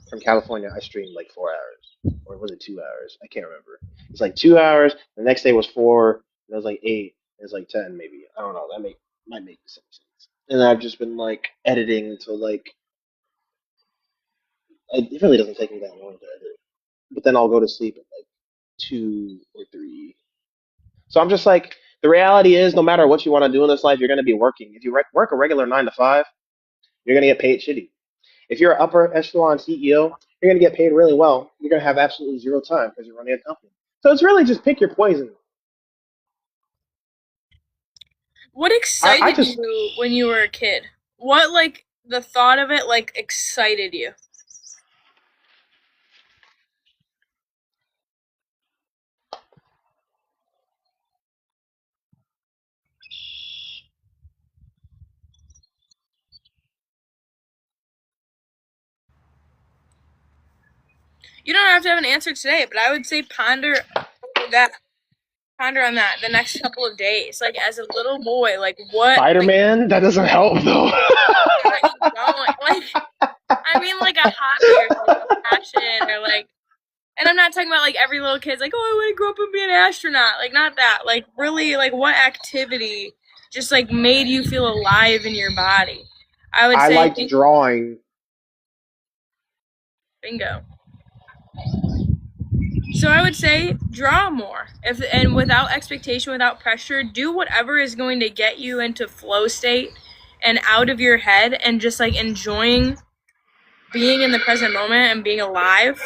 from California. I streamed like 4 hours, or was it 2 hours? I can't remember. It's like 2 hours. The next day was four. And it was like eight. It was like 10, maybe. I don't know. Might make some sense. And I've just been like editing until like it really doesn't take me that long to edit. But then I'll go to sleep at like 2 or 3. So I'm just like, the reality is, no matter what you want to do in this life, you're going to be working. If you work a regular 9 to 5, you're going to get paid shitty. If you're an upper echelon CEO, you're going to get paid really well. You're going to have absolutely zero time because you're running a company. So it's really just pick your poison. What I excited just, you when you were a kid? What, like, the thought of it, like, excited you? You don't have to have an answer today, but I would say that ponder on that the next couple of days. Like as a little boy, like what Spider like Man, that doesn't help though. got you going? Like I mean like a hobby or like a passion or like, and I'm not talking about like every little kid's like, oh, I want to grow up and be an astronaut. Like not that. Like really like what activity just like made you feel alive in your body? I would I say liked drawing. bingo. So I would say draw more. If and without expectation, without pressure, do whatever is going to get you into flow state and out of your head and just like enjoying being in the present moment and being alive.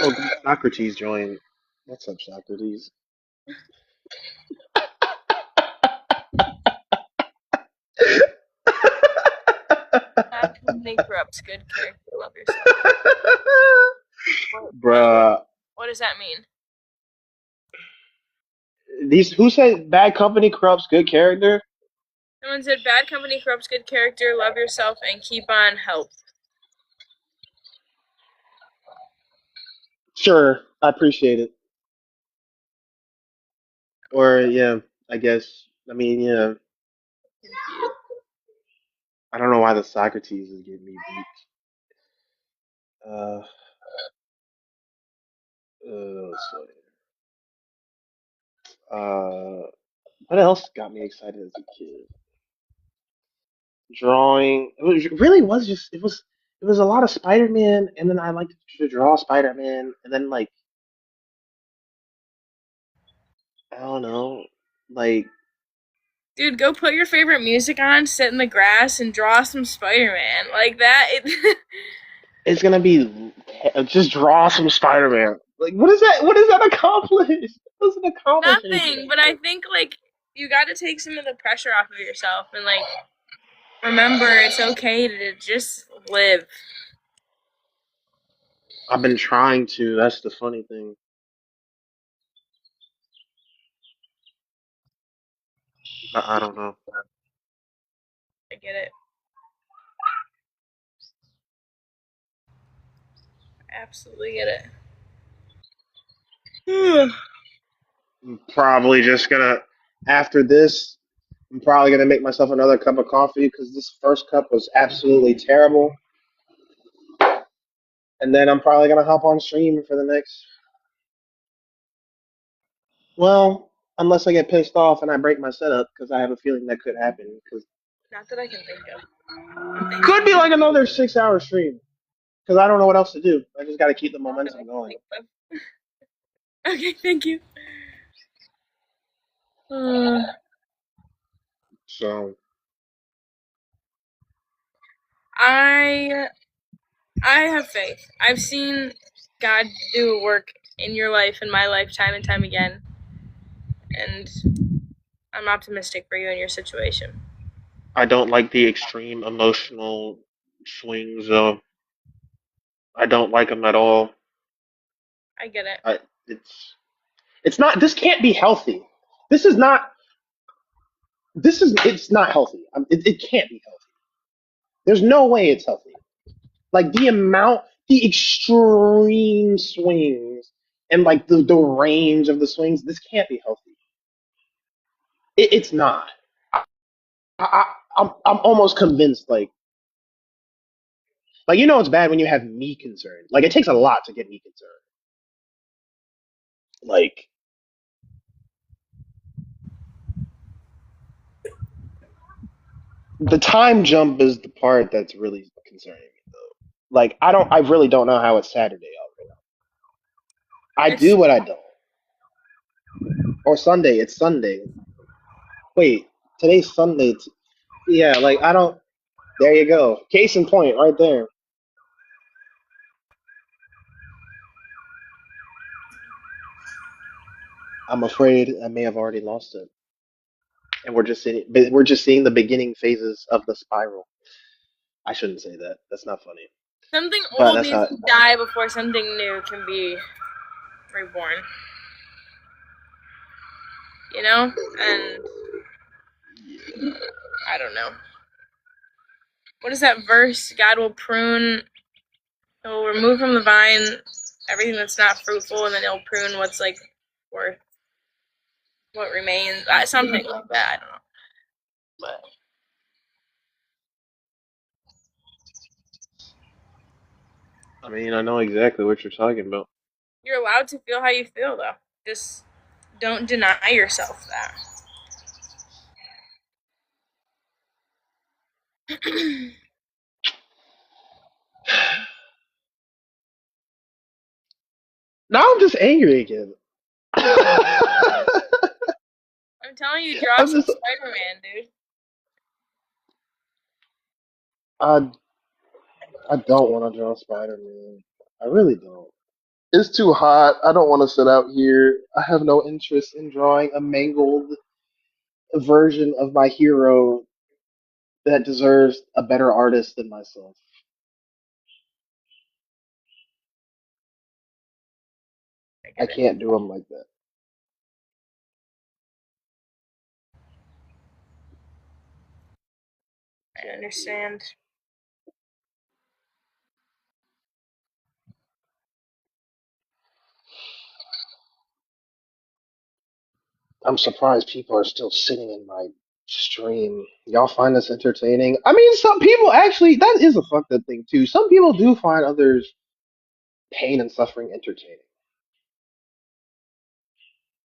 Oh, Socrates joined. What's up, Socrates? Bad company corrupts good character. Love yourself. Bruh. What does that mean? Who said bad company corrupts good character? Someone said bad company corrupts good character. Love yourself and keep on help. Sure, I appreciate it. Or yeah, I guess. I mean, yeah. Confused. I don't know why the Socrates is getting me beat. Uh, let's see. What else got me excited as a kid? Drawing. It really was just. It was a lot of Spider Man, and then I liked to draw Spider Man, and then like I don't know, like Dude, go put your favorite music on, sit in the grass, and draw some Spider-Man. Like that. it's gonna be just draw some Spider Man. Like what is that? What does that accomplish? It doesn't accomplish Nothing, anything. but I think like you got to take some of the pressure off of yourself and like remember it's okay to just live. I've been trying to. That's the funny thing. I don't know. I get it. Absolutely get it. I'm probably just gonna after this. I'm probably gonna make myself another cup of coffee because this first cup was absolutely terrible. And then I'm probably gonna hop on stream for the next. Well, unless I get pissed off and I break my setup, because I have a feeling that could happen. Because Not that I can think of. could be like another 6 hour stream. Because I don't know what else to do. I just got to keep the momentum going. Okay, thank you. So I have faith. I've seen God do a work in your life, in my life, time and time again, and I'm optimistic for you in your situation. I don't like the extreme emotional swings. I don't like them at all. I get it. It's not. This can't be healthy. This is not. It's not healthy. It can't be healthy. There's no way it's healthy. Like the extreme swings, and like the range of the swings. This can't be healthy. It's not. I'm almost convinced. Like it's bad when you have me concerned. Like it takes a lot to get me concerned. Like the time jump is the part that's really concerning me though. Like I really don't know how it's Saturday already. I do, but I don't. Or Sunday, it's Sunday. Wait, today's Sunday. Yeah, like I don't. There you go. Case in point, right there. I'm afraid I may have already lost it, and we're just seeing the beginning phases of the spiral. I shouldn't say that. That's not funny. Something But old that's needs how. to die before something new can be reborn. You know? And I don't know. What is that verse? God will prune, he'll remove from the vine everything that's not fruitful, and then he'll prune what's like worth, what remains. Something like that. I don't know. But I mean, I know exactly what you're talking about. you're allowed to feel how you feel, though. Just don't deny yourself that. Now I'm just angry again. I'm telling you, draw I'm some just. Spider-Man, dude. I I don't want to draw Spider Man. I really don't. It's too hot. I don't want to sit out here. I have no interest in drawing a mangled version of my hero that deserves a better artist than myself. I I get it. can't do them like that. I understand. I'm surprised people are still sitting in my stream. Y'all find this entertaining? I mean, some people actually, that is a fucked up thing too. Some people do find others' pain and suffering entertaining.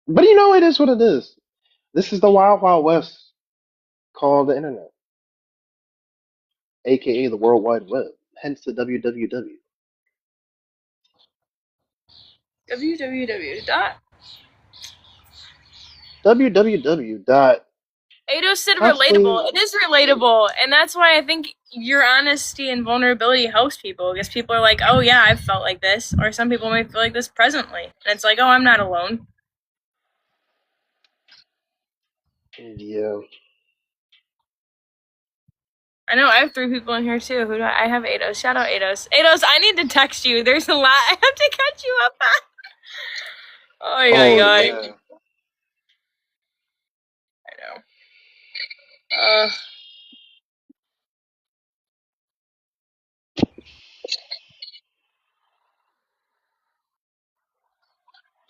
But it is what it is. This is the wild, wild west called the internet, aka the World Wide Web, hence the www. www dot. www dot Ado said possibly. relatable. It is relatable, and that's why I think your honesty and vulnerability helps people, because people are like, oh yeah, I've felt like this, or some people may feel like this presently, and it's like, oh, I'm not alone. Yeah. I know I have 3 people in here too. Who do I have? Ados. Shout out Ados. Ados, I need to text you. There's a lot I have to catch you up on. Oh yeah, yeah. I know.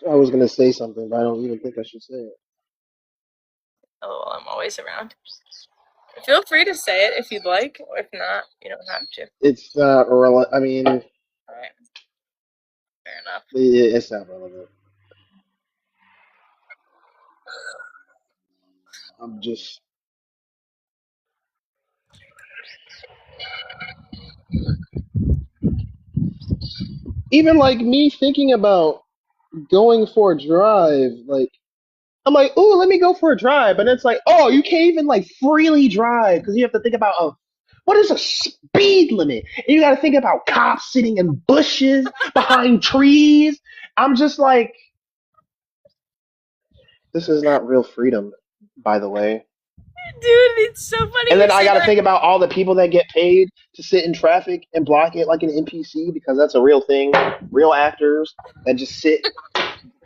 I was gonna say something, but I don't even think I should say it. Oh, well, I'm always around. Feel free to say it if you'd like, or if not, you don't have to. It's not irrelevant. I mean, All right. Fair enough. It's not relevant. I'm just even like me thinking about going for a drive. Like I'm like, oh, let me go for a drive, and it's like, oh, you can't even like freely drive because you have to think about what is a speed limit, and you got to think about cops sitting in bushes behind trees. I'm just like, this is not real freedom, by the way. Dude, it's so funny And you then I say got to that. think about all the people that get paid to sit in traffic and block it like an NPC because that's a real thing. Real actors that just sit.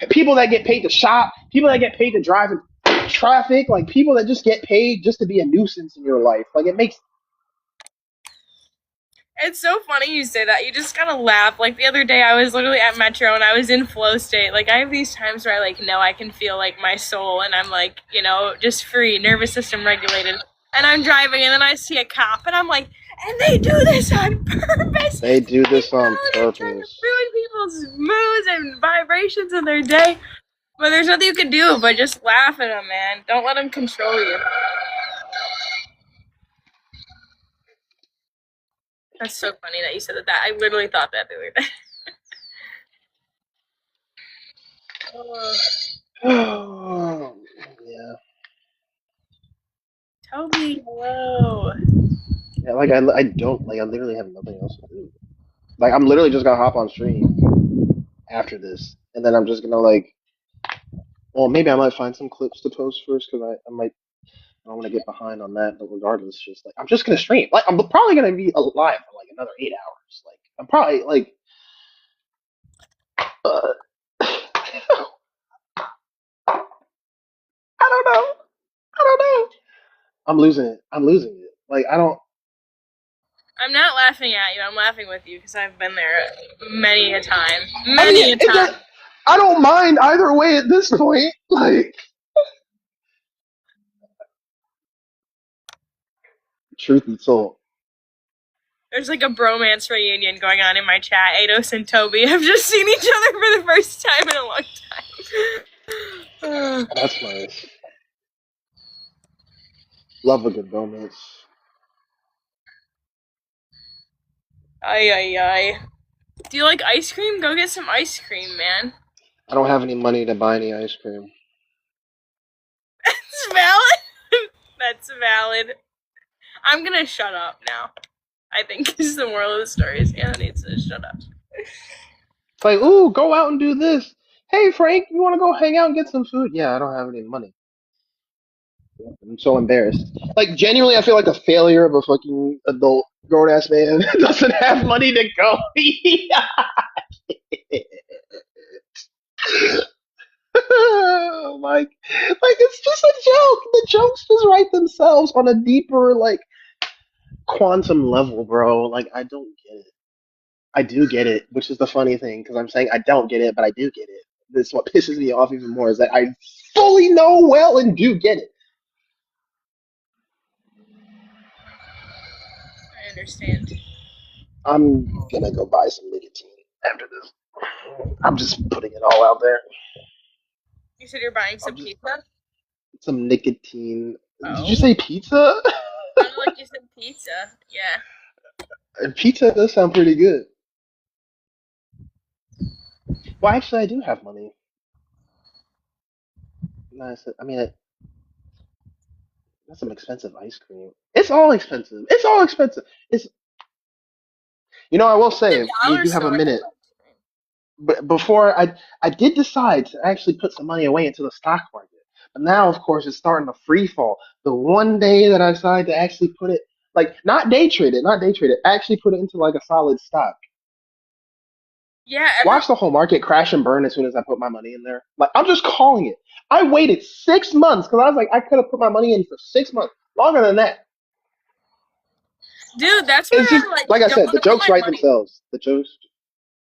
People that get paid to shop. People that get paid to drive in traffic. Like people that just get paid just to be a nuisance in your life. Like it makes. It's so funny you say that. You just gotta laugh. Like the other day, I was literally at Metro and I was in flow state. Like I have these times where I like know I can feel like my soul, and I'm like, just free, nervous system regulated. And I'm driving, and then I see a cop, and I'm like, and they do this on purpose. They do They this on know they're trying to purpose. ruin people's moods and vibrations in their day. But there's nothing you can do but just laugh at them, man. Don't let them control you. That's so funny that you said that. I literally thought that the other day. Oh, yeah. Toby, hello. Yeah, like I don't like I literally have nothing else to do. Like I'm literally just gonna hop on stream after this, and then I'm just gonna like, well, maybe I might find some clips to post first because I might I don't want to get behind on that. But regardless, just like I'm just gonna stream. Like I'm probably gonna be alive for like another 8 hours. Like I'm probably like, I don't know. I don't know. I'm losing it. I'm losing it. Like I don't. I'm not laughing at you. I'm laughing with you because I've been there many a time. I Many mean, a time. I don't mind either way at this point. Like truth be told. There's like a bromance reunion going on in my chat. Ados and Toby have just seen each other for the first time in a long time. That's nice. Love a good romance. Ay, ay, ay. Do you like ice cream? Go get some ice cream, man. I don't have any money to buy any ice cream. That's valid. That's valid. I'm gonna shut up now. I think is the moral of the story is Anna needs to shut up. It's like, ooh, go out and do this. Hey, Frank, you want to go hang out and get some food? Yeah, I don't have any money. I'm so embarrassed. Like, genuinely, I feel like a failure of a fucking adult grown ass man doesn't have money to go. like it's just a joke. The jokes just write themselves on a deeper, like, quantum level, bro. Like, I don't get it. I do get it, which is the funny thing, because I'm saying I don't get it, but I do get it. This is what pisses me off even more, is that I fully know well and do get it. I understand. I'm gonna go buy some nicotine after this. I'm just putting it all out there. You said you're buying some I'm just pizza? some nicotine. Did you Oh. say pizza? Sounded like you said pizza. Yeah. Pizza does sound pretty good. Well, actually, I do have money. Nice. I mean, that's some expensive ice cream. It's all expensive. It's all expensive. It's I will The say, you dollar do have a store has minute. ice cream. But before I did decide to actually put some money away into the stock market. But now, of course, it's starting to free fall. The one day that I decided to actually put it, like, not day trade it, actually put it into like a solid stock. Yeah, Watch the whole market crash and burn as soon as I put my money in there. Like, I'm just calling it. I waited 6 months because I was like, I could have put my money in for 6 months, longer than that. dude, that's where It's just I like like I don't said, want the to put jokes my write money. themselves. The jokes.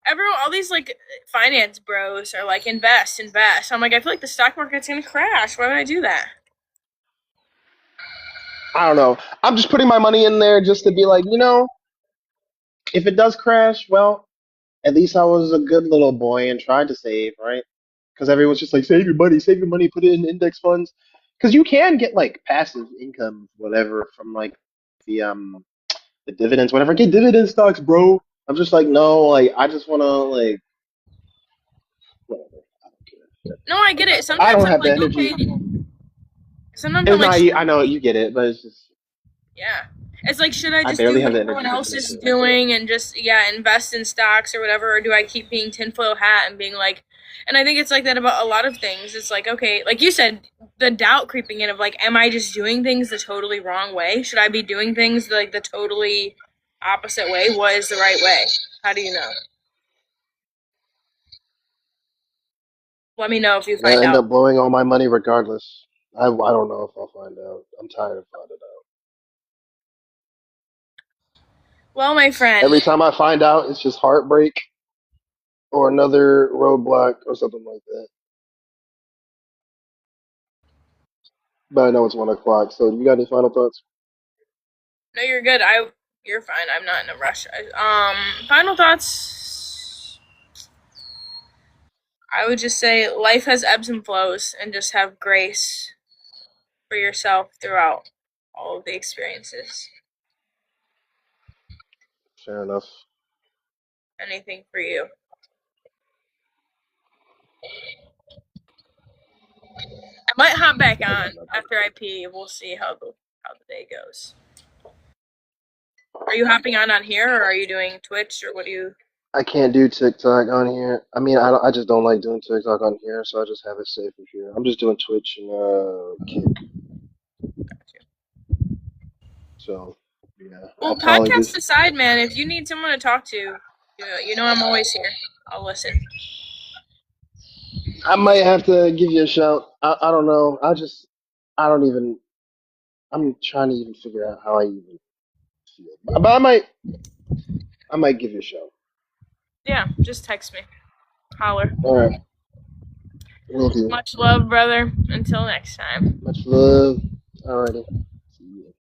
Everyone, all these like finance bros are like invest, invest. I'm like, I feel like the stock market's gonna crash. Why would I do that? I don't know. I'm just putting my money in there just to be like, if it does crash, well, at least I was a good little boy and tried to save, right? Because everyone's just like, save your money, put it in index funds. Because you can get like passive income, whatever, from like the dividends, whatever. Get dividend stocks, bro. I'm just like, no, like I just wanna like whatever. I don't care. No, I get it. I Sometimes don't I'm have the like, energy. okay. Sometimes I'm It's like, not. I know you get it, but it's just yeah. It's like, should I I just do barely have what the everyone energy to else commit is to it. doing and just, invest in stocks or whatever? Or do I keep being tinfoil hat and being like, and I think it's like that about a lot of things. It's like, okay, like you said, the doubt creeping in of like, am I just doing things the totally wrong way? Should I be doing things like the totally opposite way? What is the right way? How do you know? Let me know if you I'm gonna find end out. up blowing all my money regardless. I don't know if I'll find out. I'm tired of finding out. Well, my friend, Every time I find out, it's just heartbreak or another roadblock or something like that. But I know it's 1 o'clock, so you got any final thoughts? no, you're good. You're fine. I'm not in a rush. Final thoughts. I would just say life has ebbs and flows, and just have grace for yourself throughout all of the experiences. Fair enough. Anything for you. I might hop back I got on nothing. after I pee. We'll see how the day goes. Are you hopping on here, or are you doing Twitch, or what do you? I can't do TikTok on here. I mean, I just don't like doing TikTok on here, so I just have it saved from here. I'm just doing Twitch and Kick. So yeah, Well, apologies. podcast aside, man, if you need someone to talk to, you know I'm always here. I'll listen. I might have to give you a shout. I don't know. I don't even. I'm trying to even figure out how I even feel. But I might give you a shout. Yeah, just text me. Holler. All right. Will do. Much love, brother. Until next time. Much love. Alrighty.